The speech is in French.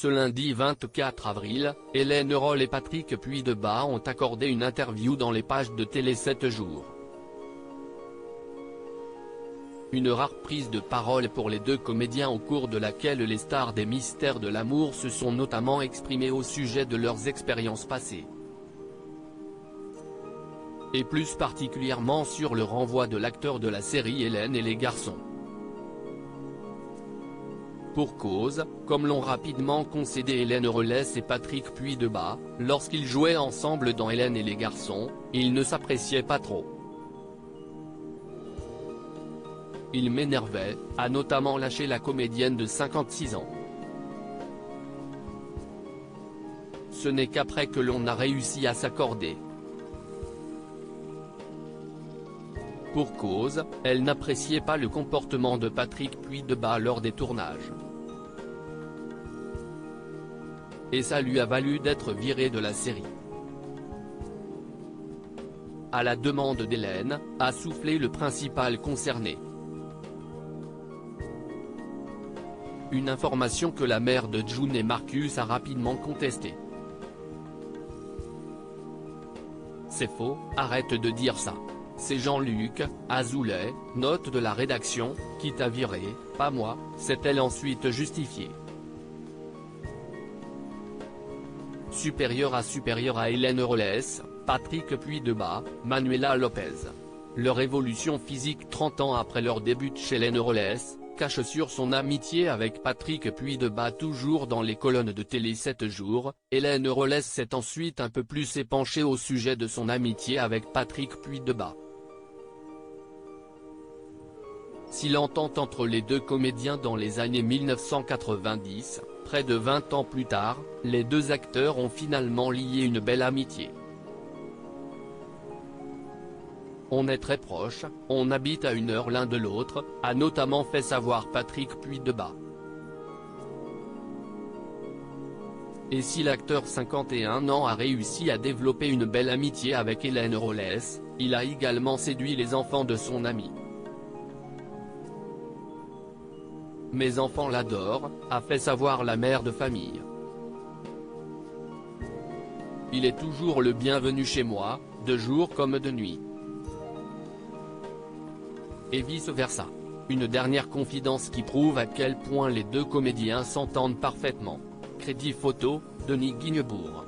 Ce lundi 24 avril, Hélène Roll et Patrick Puydebas ont accordé une interview dans les pages de Télé 7 jours. Une rare prise de parole pour les deux comédiens au cours de laquelle les stars des Mystères de l'amour se sont notamment exprimées au sujet de leurs expériences passées. Et plus particulièrement sur le renvoi de l'acteur de la série Hélène et les garçons. Pour cause, comme l'ont rapidement concédé Hélène Roll et Patrick Puydebas, lorsqu'ils jouaient ensemble dans Hélène et les garçons, ils ne s'appréciaient pas trop. Il m'énervait, a notamment lâché la comédienne de 56 ans. Ce n'est qu'après que l'on a réussi à s'accorder. Pour cause, elle n'appréciait pas le comportement de Patrick Puydebas lors des tournages. Et ça lui a valu d'être virée de la série. À la demande d'Hélène, a soufflé le principal concerné. Une information que la mère de June et Marcus a rapidement contestée. C'est faux, arrête de dire ça. C'est Jean-Luc Azoulay, note de la rédaction, qui t'a viré, pas moi, s'est-elle ensuite justifiée. Supérieur à Hélène Roll, Patrick Puydebas, Manuela Lopez. Leur évolution physique 30 ans après leur début chez Hélène Roll, cache sur son amitié avec Patrick Puydebas. Toujours dans les colonnes de Télé 7 jours, Hélène Roll s'est ensuite un peu plus épanchée au sujet de son amitié avec Patrick Puydebas. Si l'entente entre les deux comédiens dans les années 1990, près de 20 ans plus tard, les deux acteurs ont finalement lié une belle amitié. On est très proches, on habite à 1 heure l'un de l'autre, a notamment fait savoir Patrick Puydebas. Et si l'acteur 51 ans a réussi à développer une belle amitié avec Hélène Roll, il a également séduit les enfants de son ami. Mes enfants l'adorent, a fait savoir la mère de famille. Il est toujours le bienvenu chez moi, de jour comme de nuit. Et vice-versa. Une dernière confidence qui prouve à quel point les deux comédiens s'entendent parfaitement. Crédit photo, Denis Guignebourg.